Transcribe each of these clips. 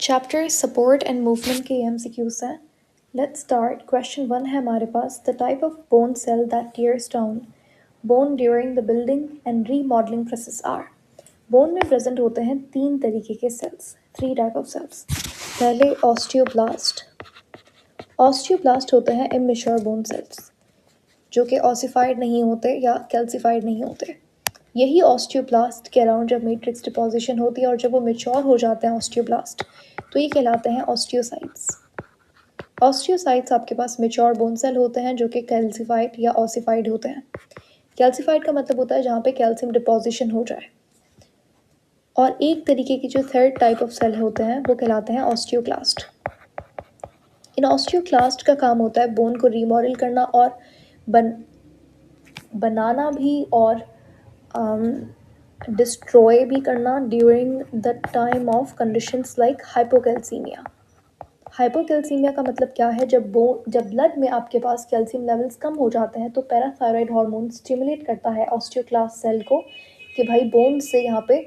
Chapter support and movement के MCQs हैं। Let's start. Question 1 है हमारे पास, the type of bone cell that tears down bone during the building and remodelling process are. Bone में present होते हैं 3 तरीके के सेल्स, 3 टाइप ऑफ सेल्स। पहले ऑस्टियोब्लास्ट। ऑस्टियोब्लास्ट होते हैं इमेच्योर बोन सेल्स जो कि ऑसिफाइड नहीं होते या कैल्सिफाइड नहीं होते। यही ऑस्टियोब्लास्ट के अराउंड जब मैट्रिक्स डिपोजिशन होती है और जब वो मेच्योर हो जाते हैं ऑस्टियोब्लास्ट, तो ये कहलाते हैं ऑस्टियोसाइट्स। ऑस्टियोसाइट्स आपके पास मेच्योर बोन सेल होते हैं जो कि कैल्सिफाइड या ऑसिफाइड होते हैं। कैल्सिफाइड का मतलब होता है जहाँ पे कैल्शियम डिपोजिशन हो जाए। और एक तरीके की जो थर्ड टाइप ऑफ सेल होते हैं वो कहलाते हैं ऑस्टियोक्लास्ट। इन ऑस्टियोक्लास्ट का काम होता है बोन को रीमॉडल करना और बनाना भी और डिस्ट्रॉय भी करना during the time of conditions like hypocalcaemia. Hypocalcaemia का मतलब क्या है? जब ब्लड में आपके पास कैल्शियम लेवल्स कम हो जाते हैं तो पैराथायरॉयड हार्मोन स्टिमुलेट करता है ऑस्टियोक्लास्ट सेल को कि भाई बोन से यहाँ पे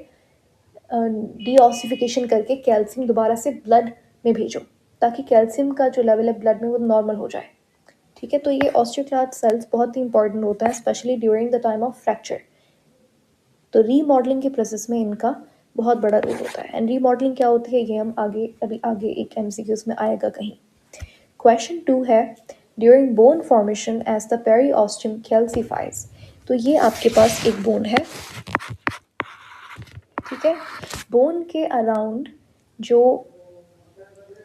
डीऑसिफिकेशन करके कैल्शियम दोबारा से ब्लड में भेजो ताकि कैल्शियम का जो लेवल है ब्लड में वो नॉर्मल हो जाए। ठीक है, तो ये ऑस्टियोक्लास्ट सेल्स बहुत ही इंपॉर्टेंट होता है specially during the time of fracture. तो रीमॉडलिंग के प्रोसेस में इनका बहुत बड़ा रोल होता है। एंड रीमॉडलिंग क्या होती है ये हम आगे एक एमसीक्यूज में आएगा कहीं। क्वेश्चन 2 है, during bone formation as the periosteum calcifies. तो ये आपके पास एक बोन है, ठीक है। बोन के अराउंड जो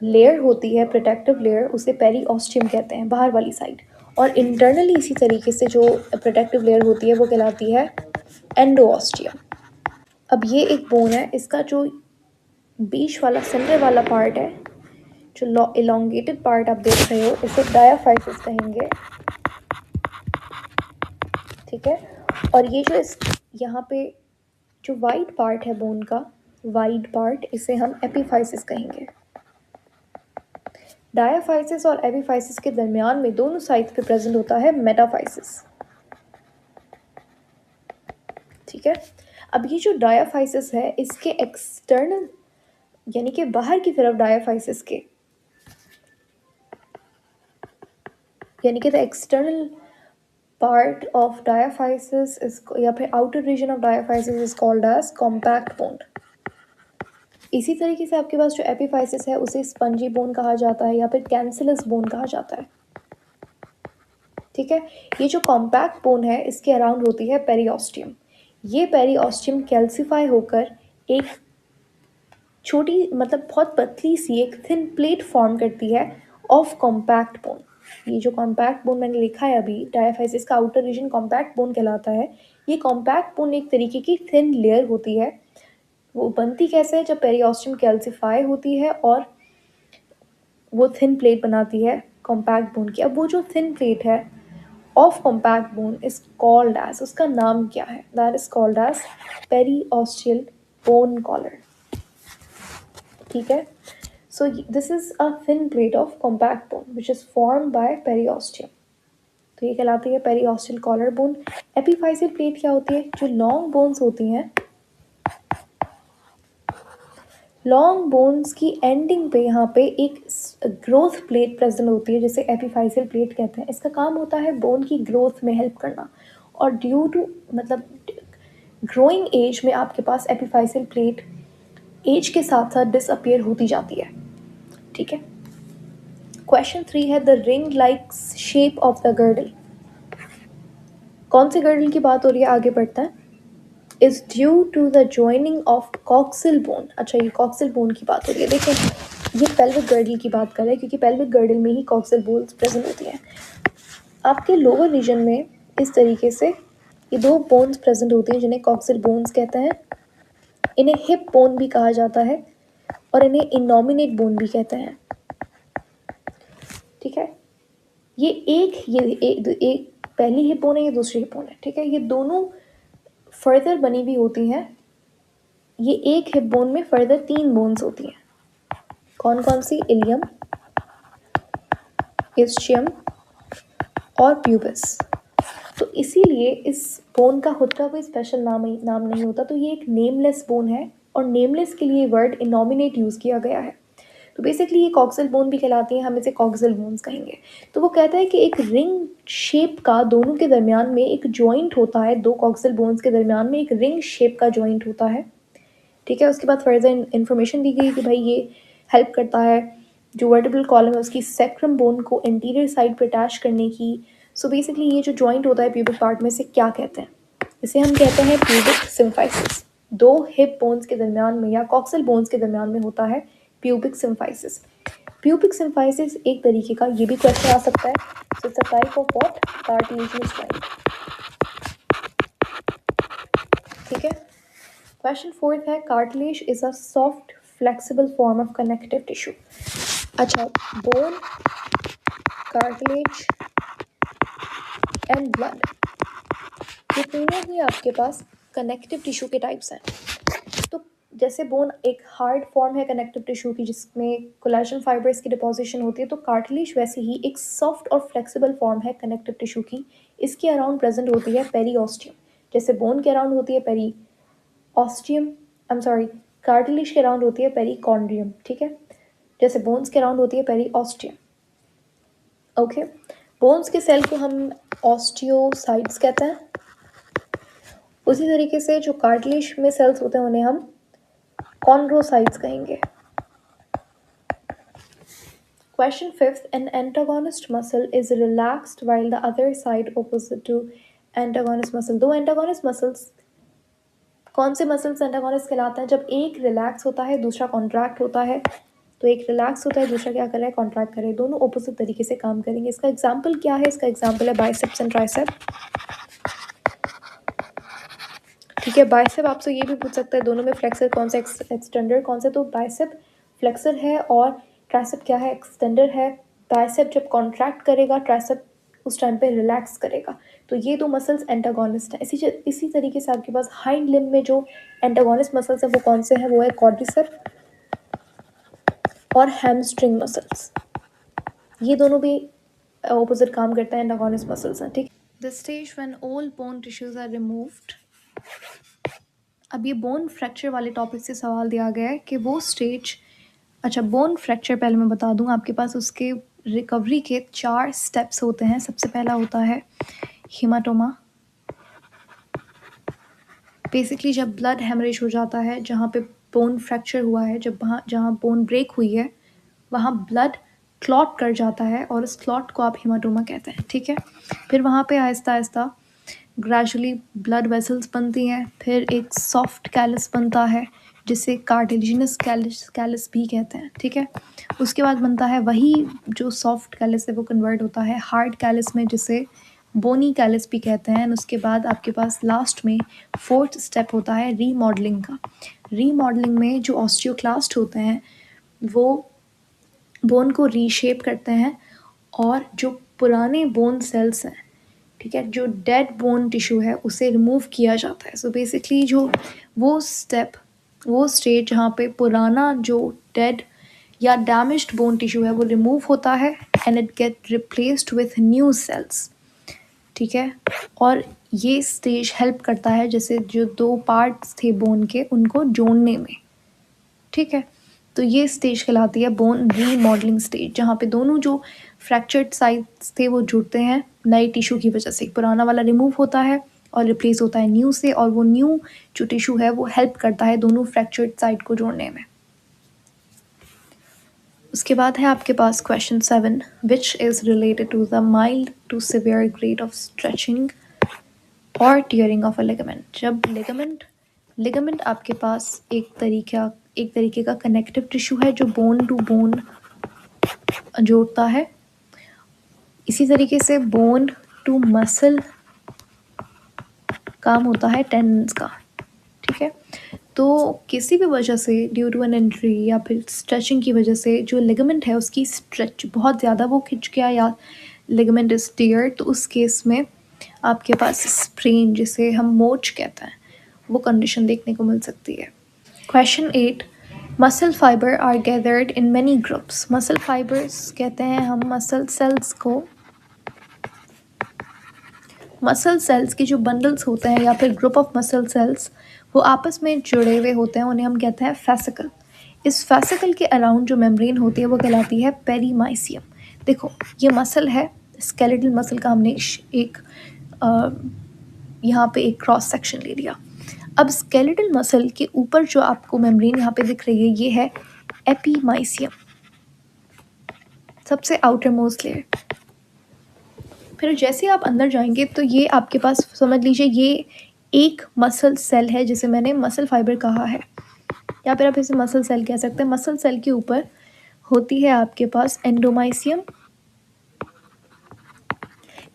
लेयर होती है, प्रोटेक्टिव लेयर, उसे पेरिओस्टियम कहते हैं, बाहर वाली साइड। और इंटरनली इसी तरीके से जो प्रोटेक्टिव लेयर होती है वो कहलाती है एंडोऑस्टियम। अब ये एक बोन है, इसका जो बीच वाला सेंटर वाला पार्ट है, जो इलोंगेटेड पार्ट आप देख रहे हो, इसे डायाफाइसिस कहेंगे, ठीक है। और ये जो यहाँ पे जो वाइड पार्ट है बोन का, वाइड पार्ट, इसे हम एपिफाइसिस कहेंगे। डायाफाइसिस और एपिफाइसिस के दरमियान में दोनों साइड पे प्रेजेंट होता है मेटाफाइसिस, ठीक है। अब ये जो डायाफाइसिस है इसके एक्सटर्नल यानी कि बाहर की तरफ डायाफाइसिस के, यानी कि the external part of diaphysis is या फिर outer region of diaphysis is called as compact bone. इसी तरीके से आपके पास जो एपिफाइसिस है उसे स्पंजी बोन कहा जाता है या फिर कैंसिलस बोन कहा जाता है, ठीक है। ये जो कॉम्पैक्ट बोन है इसके अराउंड होती है पेरिओस्टियम। ये पेरिओस्टियम कैल्सिफाई होकर एक छोटी मतलब बहुत पतली सी एक थिन प्लेट फॉर्म करती है ऑफ कॉम्पैक्ट बोन। ये जो कॉम्पैक्ट बोन मैंने लिखा है अभी, डायाफाइसिस का आउटर रीजन कॉम्पैक्ट बोन कहलाता है। ये कॉम्पैक्ट बोन एक तरीके की थिन लेयर होती है। वो बनती कैसे है? जब पेरिओस्टियम कैल्सिफाई होती है और वो थिन प्लेट बनाती है कॉम्पैक्ट बोन की। अब वो जो थिन प्लेट है of compact bone is called as, उसका नाम क्या है? That is called as periosteal bone collar, ठीक है। So this is a thin plate of compact bone which is formed by periosteum. तो ये कहलाती है periosteal collar bone. Epiphyseal plate क्या होती है? जो लॉन्ग बोन्स होती हैं, लॉन्ग बोन्स की एंडिंग पे यहाँ पे एक ग्रोथ प्लेट प्रेजेंट होती है जिसे एपिफाइसियल प्लेट कहते हैं। इसका काम होता है बोन की ग्रोथ में हेल्प करना। और ड्यू टू मतलब ग्रोइंग एज में आपके पास एपिफाइसियल प्लेट एज के साथ साथ डिसअपियर होती जाती है, ठीक है। क्वेश्चन 3 है, the ring like shape of the girdle. कौन से गर्डल की बात हो रही है? आगे बढ़ता है। Is due to the joining of coccyx bone. अच्छा, ये कॉक्सिल बोन की बात हो रही है। देखें, ये पेल्विक गर्डल की बात कर रहे हैं क्योंकि पेल्विक गर्डल में ही कॉक्सिल बोन्स प्रेजेंट होती हैं। आपके लोअर रीजन में इस तरीके से ये 2 बोन्स प्रेजेंट होती हैं जिन्हें कॉक्सिल बोन्स कहते हैं। इन्हें हिप बोन भी कहा जाता है और इन्हें इनॉमिनेट बोन भी कहते हैं, ठीक है। ये एक पहली हिप बोन है, ये दूसरी हिप बोन है, ठीक है। ये दोनों फर्दर बनी हुई होती हैं। ये एक हिप बोन में फर्दर 3 बोन्स होती हैं। कौन कौन सी? इलियम, इस्चियम और प्यूबिस। तो इसीलिए इस बोन का खुद का कोई स्पेशल नाम नहीं होता। तो ये एक नेमलेस बोन है और नेमलेस के लिए वर्ड इनॉमिनेट यूज़ किया गया है। तो बेसिकली ये कॉक्सिल बोन भी कहलाती हैं, हम इसे कॉक्सिल बोन्स कहेंगे। तो वो कहता है कि एक रिंग शेप का दोनों के दरमियान में एक जॉइंट होता है, दो कॉक्सिल बोन्स के दरमियान में एक रिंग शेप का जॉइंट होता है, ठीक है। उसके बाद फर्दर इन्फॉर्मेशन दी गई कि भाई ये हेल्प करता है जो वर्टिब्रल कॉलम है उसकी सेक्रम बोन को इंटीरियर साइड पे अटैच करने की। सो बेसिकली ये जो जॉइंट होता है प्यूबिक पार्ट में, से क्या कहते हैं, इसे हम कहते हैं प्यूबिक सिम्फाइसिस। दो हिप बोन्स के दरमियान में या कॉक्सिल बोन्स के दरमियान में होता है प्यूबिक सिम्फाइसिस। प्यूबिक सिम्फाइसिस एक तरीके का, ये भी क्वेश्चन आ सकता है, so it's a type of what, cartilaginous joint, ठीक है। क्वेश्चन फोर्थ है, cartilage is a soft flexible form of connective tissue. अच्छा, बोन, कार्टिलेज एंड ब्लड, ये तीनों ही आपके पास कनेक्टिव टिश्यू के टाइप्स हैं। तो जैसे बोन एक हार्ड फॉर्म है कनेक्टिव टिश्यू की जिसमें कोलेजन फाइबर्स की डिपॉजिशन होती है, तो कार्टिलेज वैसे ही एक सॉफ्ट और फ्लेक्सिबल फॉर्म है कनेक्टिव टिश्यू की। इसके अराउंड प्रेजेंट होती है पेरीऑस्टियम, जैसे बोन के अराउंड होती है periosteum, I am sorry, cartilage के अराउंड होती है पेरिकॉन्ड्रियम, ठीक है, जैसे बोन्स के अराउंड होती है पेरीऑस्टियम। ओके, बोन्स के सेल को हम ऑस्टियोसाइट्स कहते हैं। उसी तरीके से जो कार्टिलेज में सेल्स होते हैं उन्हें हम कॉन्ड्रोसाइट्स कहेंगे। Question fifth, an antagonist muscle is relaxed while the other side opposite to antagonist muscle. दो एंटागोनिस्ट मसल्स, कौन से मसल्स एंटागोनिस्ट कहलाते हैं, जब एक रिलैक्स होता है दूसरा कॉन्ट्रैक्ट होता है। तो एक रिलैक्स होता है दूसरा क्या कर रहा है, कॉन्ट्रैक्ट कर रहा है, दोनों ऑपोजिट तरीके से काम करेंगे। इसका एग्जांपल क्या है, इसका एग्जांपल है बाइसेप्स एंड ट्राइसेप, ठीक है। बाइसेप आपसे ये भी पूछ सकता है दोनों में फ्लेक्सर कौन सा, एक्सटेंडर कौन सा, तो बाइसेप फ्लेक्सर है और ट्राइसेप क्या है, एक्सटेंडर है। बाइसेप जब कॉन्ट्रैक्ट करेगा, ट्राइसेप उस टाइम पे रिलैक्स करेगा। तो ये दो मसल्स एंटागोनिस्ट हैं। इसी तरीके से आपके पास हाइंड लिम्ब में जो एंटागोनिस्ट मसल्स हैं वो कौन से हैं, वो है क्वाड्रिसेप और हैमस्ट्रिंग मसल्स। ये दोनों भी ऑपोजिट काम करते हैं, एंटागोनिस्ट मसल्स हैं, ठीक। The stage when all bone tissues are removed. अब ये बोन फ्रैक्चर वाले टॉपिक से सवाल दिया गया है कि वो स्टेज, अच्छा बोन फ्रैक्चर पहले मैं बता दूं आपके पास उसके रिकवरी के 4 स्टेप्स होते हैं। सबसे पहला होता है हीमाटोमा। बेसिकली जब ब्लड हेमरेज हो जाता है, जहाँ पे बोन फ्रैक्चर हुआ है, जब वहाँ जहाँ बोन ब्रेक हुई है वहाँ ब्लड क्लॉट कर जाता है और उस क्लॉट को आप हीमाटोमा कहते हैं, ठीक है। फिर वहाँ पे Aahista Aahista gradually blood vessels बनती हैं, फिर एक सॉफ्ट कैलस बनता है जिसे कार्टिलेजिनस कैलस भी कहते हैं, ठीक है। उसके बाद बनता है वही जो सॉफ्ट कैलस है वो कन्वर्ट होता है हार्ड कैलस में जिसे बोनी कैलस भी कहते हैं। उसके बाद आपके पास लास्ट में 4th स्टेप होता है रीमॉडलिंग का। रीमॉडलिंग में जो ऑस्टियोक्लास्ट होते हैं वो बोन को रीशेप करते हैं और जो पुराने बोन सेल्स हैं, ठीक है, जो डेड बोन टिश्यू है उसे रिमूव किया जाता है। सो बेसिकली जो वो स्टेप, वो स्टेज जहाँ पे पुराना जो डेड या डैमेज्ड बोन टिश्यू है वो रिमूव होता है and it get replaced with new sales, ठीक है। और ये स्टेज हेल्प करता है जैसे जो 2 पार्ट्स थे बोन के उनको जोड़ने में, ठीक है। तो ये स्टेज कहलाती है बोन रीमॉडलिंग स्टेज, जहाँ पे दोनों जो फ्रैक्चर्ड साइड्स थे वो जुड़ते हैं नए टिश्यू की वजह से। पुराना वाला रिमूव होता है और रिप्लेस होता है न्यू से, और वो न्यू जो टिश्यू है वो हेल्प करता है दोनों फ्रैक्चर्ड साइड को जोड़ने में। उसके बाद है आपके पास question 7, which is related to the mild to severe grade of stretching और टियरिंग ऑफ अ लिगामेंट। जब लिगामेंट आपके पास एक तरीके का कनेक्टिव टिश्यू है जो बोन टू बोन जोड़ता है। इसी तरीके से बोन टू मसल काम होता है टेंडन्स का, ठीक है। तो किसी भी वजह से ड्यू टू एन इंजरी या फिर स्ट्रेचिंग की वजह से जो लिगामेंट है उसकी स्ट्रेच बहुत ज़्यादा वो खिंच गया या लिगामेंट इज टियर, तो उस केस में आपके पास स्प्रेन, जिसे हम मोच कहते हैं, वो कंडीशन देखने को मिल सकती है। Question 8, muscle fibre are gathered in many groups. Muscle fibres कहते हैं हम मसल सेल्स को, मसल सेल्स के जो बंडल्स होते हैं या फिर ग्रुप ऑफ मसल सेल्स वो आपस में जुड़े हुए होते हैं, उन्हें हम कहते हैं फेसिकल। इस फेसिकल के अराउंड जो मेम्ब्रेन होती है वो कहलाती है पेरीमाइसियम। देखो ये मसल है, स्केलेटल मसल का हमने एक यहाँ पे एक क्रॉस सेक्शन ले लिया। अब स्केलेटल मसल के ऊपर जो आपको मेम्ब्रेन यहाँ पे दिख रही है ये है एपीमाइसियम, सबसे आउटर मोस्ट लेयर। फिर जैसे आप अंदर जाएंगे तो ये आपके पास समझ लीजिए ये एक मसल सेल है जिसे मैंने मसल फाइबर कहा है, या फिर आप इसे मसल सेल कह सकते हैं। मसल सेल के ऊपर होती है आपके पास एंडोमाइसियम,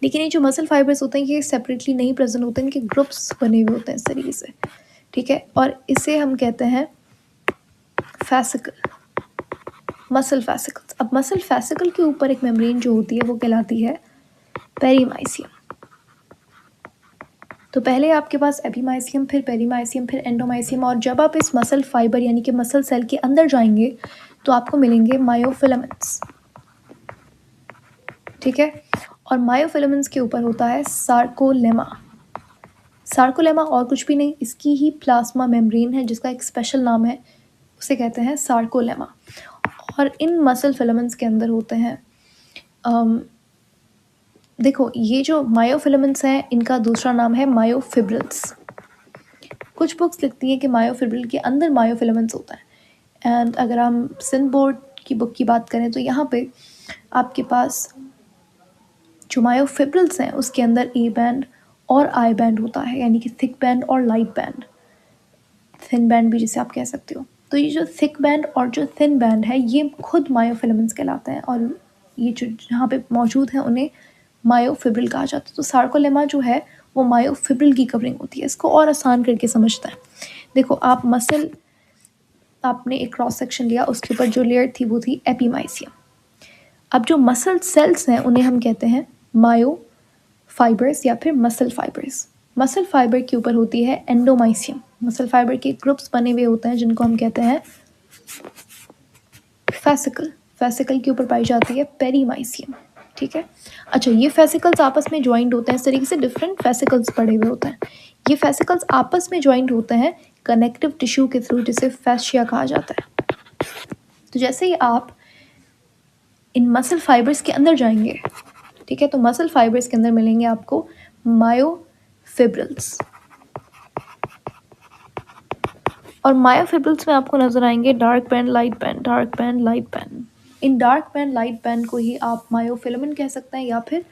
लेकिन ये जो मसल फाइबर्स होते हैं ये सेपरेटली नहीं प्रेजेंट होते हैं, इनके ग्रुप्स बने हुए होते हैं इस तरीके से, ठीक है। और इसे हम कहते हैं फैसिकल, मसल फैसिकल्स। अब मसल फैसिकल के ऊपर एक मेम्ब्रेन जो होती है वो कहलाती है पेरीमाइसियम। तो पहले आपके पास एपीमाइसियम, फिर पेरीमाइसियम, फिर एंडोमाइसियम, और जब आप इस मसल फाइबर यानी कि मसल सेल के अंदर जाएंगे तो आपको मिलेंगे मायोफिलामेंट्स, ठीक है। और मायोफिलामेंट्स के ऊपर होता है सार्कोलेमा। सार्कोलेमा और कुछ भी नहीं, इसकी ही प्लाज्मा मेम्ब्रेन है जिसका एक स्पेशल नाम है, उसे कहते हैं सार्कोलेमा। और इन मसल फिलामेंट्स के अंदर होते हैं देखो ये जो मायोफिलामेंट्स हैं इनका दूसरा नाम है मायोफिब्रिल्स। कुछ बुक्स लिखती हैं कि मायोफिब्रिल के अंदर मायोफिलामेंट्स होता है। एंड अगर हम सिंध बोर्ड की बुक की बात करें तो यहाँ पे आपके पास जो मायोफिब्रिल्स हैं उसके अंदर ए बैंड और आई बैंड होता है, यानी कि थिक बैंड और लाइट बैंड, थिन बैंड भी जिसे आप कह सकते हो। तो ये जो थिक बैंड और जो थिन बैंड है ये खुद मायोफिलामेंट्स कहलाते हैं, और ये जो जहाँ पे मौजूद हैं उन्हें मायोफिब्रिल कहा जाता है। तो सार्कोलेमा जो है वो मायोफिब्रिल की कवरिंग होती है। इसको और आसान करके समझते हैं। देखो आप मसल, आपने एक क्रॉस सेक्शन लिया, उसके ऊपर जो लेयर थी वो थी एपीमाइसियम। अब जो मसल सेल्स हैं उन्हें हम कहते हैं मायो फाइबर्स या फिर मसल फाइबर्स। मसल फाइबर के ऊपर होती है एंडोमाइसियम। मसल फाइबर के ग्रुप्स बने हुए होते हैं जिनको हम कहते हैं फैसिकल। फैसिकल के ऊपर पाई जाती है पेरीमाइसियम, ठीक है। अच्छा ये फैसिकल्स आपस में ज्वाइंट होते हैं, इस तरीके से डिफरेंट फैसिकल्स पड़े हुए होते हैं। ये फैसिकल्स आपस में ज्वाइंट होते हैं कनेक्टिव टिश्यू के थ्रू, जिसे फैशिया कहा जाता है। तो जैसे ही आप इन मसल फाइबर्स के अंदर जाएंगे, ठीक है, तो मसल फाइबर्स के अंदर मिलेंगे आपको मायोफिब्रिल्स, और मायोफिब्रिल्स में आपको नजर आएंगे dark band, light band, dark band, light band. इन डार्क बैंड, लाइट बैंड को ही आप मायोफिलामेंट कह सकते हैं, या फिर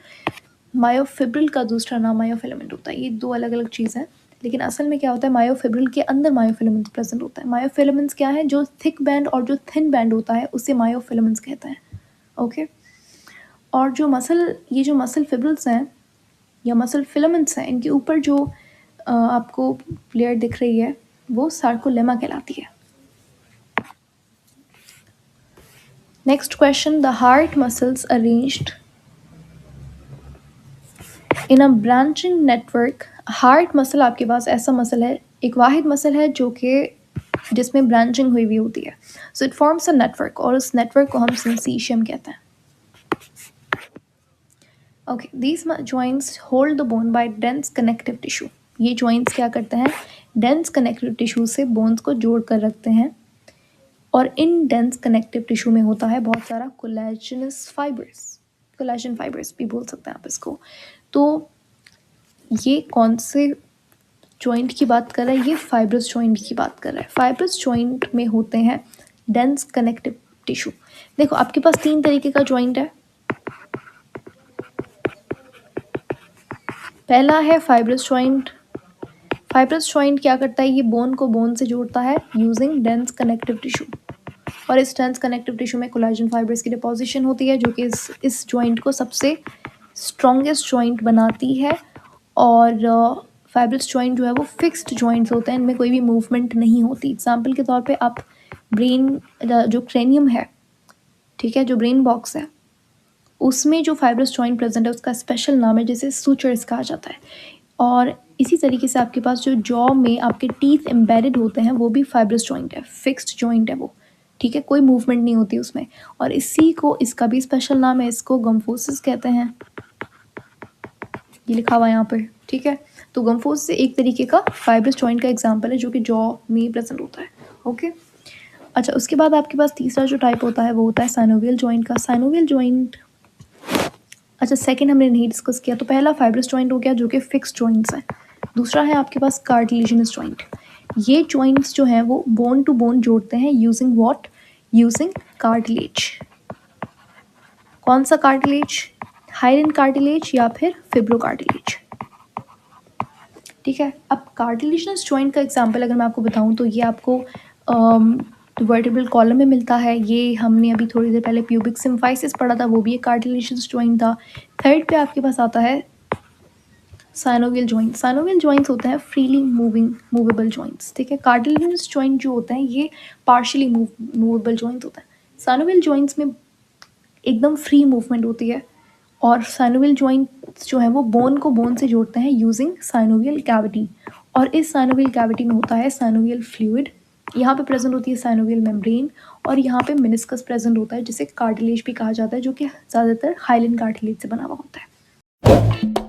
मायोफिब्रिल का दूसरा नाम मायोफिलामेंट होता है। ये दो अलग अलग चीज़ हैं, लेकिन असल में क्या होता है, मायोफिब्रिल के अंदर मायोफिलामेंट्स प्रेजेंट होता है। मायोफिलामेंट्स क्या है, जो थिक बैंड और जो थिन बैंड होता है उसे मायोफिलामेंट्स कहते हैं, ओके। और जो मसल, ये जो मसल फिब्रिल्स हैं या मसल फिलामेंट्स हैं, इनके ऊपर जो आपको लेयर दिख रही है वो सार्कोलेमा कहलाती है। Next question, the heart muscles arranged in a branching network. Heart muscle आपके पास ऐसा मसल है, एक वाहिद मसल है जो कि जिसमें ब्रांचिंग हुई होती है। So it forms a network, और उस नेटवर्क को हम सिंसीशियम कहते हैं, okay. These joints hold the bone by dense connective tissue. ये जॉइंट्स क्या करते हैं, डेंस कनेक्टिव टिश्यू से बोन्स को जोड़ कर रखते हैं, और इन डेंस कनेक्टिव टिश्यू में होता है बहुत सारा कोलेजनस फाइबर्स, कोलेजन फाइबर्स भी बोल सकते हैं आप इसको। तो ये कौन से जॉइंट की बात कर रहा है, ये फाइब्रस जॉइंट की बात कर रहा है। फाइब्रस जॉइंट में होते हैं डेंस कनेक्टिव टिश्यू। देखो आपके पास तीन तरीके का जॉइंट है। पहला है फाइब्रस जॉइंट। फाइब्रस जॉइंट क्या करता है, ये बोन को बोन से जोड़ता है यूजिंग डेंस कनेक्टिव टिश्यू, और इस डेंस कनेक्टिव टिश्यू में कोलेजन फाइबर्स की डिपोजिशन होती है जो कि इस जॉइंट को सबसे स्ट्रॉन्गेस्ट जॉइंट बनाती है। और फाइब्रस जॉइंट जो है वो फिक्स्ड जॉइंट्स होते हैं, इनमें कोई भी मूवमेंट नहीं होती। एग्जाम्पल के तौर पे आप ब्रेन, जो क्रेनियम है, ठीक है, जो ब्रेन बॉक्स है, उसमें जो फाइब्रस जॉइंट प्रेजेंट है उसका स्पेशल नाम है जिसे सूचर्स कहा जाता है। और इसी तरीके से आपके पास जो जॉ में आपके टीथ एम्बेडेड होते हैं वो भी फाइब्रस जॉइंट है, फिक्स्ड जॉइंट है वो, ठीक है, कोई मूवमेंट नहीं होती उसमें। और इसी को, इसका भी स्पेशल नाम है, इसको गम्फोसिस कहते हैं, ये लिखा हुआ है यहाँ पे, ठीक है। तो गम्फोसिस एक तरीके का फाइब्रस जॉइंट का एग्जाम्पल है जो कि जॉ में प्रेजेंट होता है, ओके। अच्छा, उसके बाद आपके पास तीसरा जो टाइप होता है वो होता है साइनोवियल जॉइंट का। साइनोवियल जॉइंट, अच्छा सेकंड हमने नहीं डिस्कस किया, तो पहला फाइब्रस जॉइंट हो गया जो कि फिक्स्ड जॉइंट्स है। दूसरा है आपके पास कार्टिलेजिनस जॉइंट। ये जॉइंट्स जो हैं वो बोन टू बोन जोड़ते हैं यूजिंग व्हाट, यूजिंग कार्टिलेज। कौन सा कार्टिलेज, हाइलन कार्टिलेज या फिर फिब्रोकार्टिलेज। ठीक है, अब कार्टिलेजिनस जॉइंट का एग्जांपल अगर मैं आपको बताऊं तो ये आपको वर्टिब्रल कॉलम में मिलता है। ये हमने अभी थोड़ी देर पहले प्यूबिक सिम्फाइसिस पढ़ा था, वो भी एक कार्टिलेजिनस जॉइंट था। थर्ड पे आपके पास आता है साइनोवियल जॉइंट। साइनोवियल जॉइंट्स होते हैं फ्रीली मूवेबल जॉइंट्स। ठीक है, कार्टिलेजिनस जॉइंट जो होते हैं ये पार्शियली मूवेबल जॉइंट्स होते हैं। साइनोवियल जॉइंट्स में एकदम फ्री मूवमेंट होती है, और साइनोवियल जॉइंट्स जो है वो बोन को बोन से जोड़ते हैं यूजिंग साइनोवियल कैविटी। और इस साइनोवियल कैविटी में होता है साइनोवियल फ्लूइड, यहाँ पे प्रेजेंट होती है साइनोवियल मेम्ब्रेन, और यहाँ पे मेनिस्कस प्रेजेंट होता है जिसे कार्टिलेज भी कहा जाता है, जो कि ज़्यादातर हाइलन कार्टिलेज से बना हुआ होता है।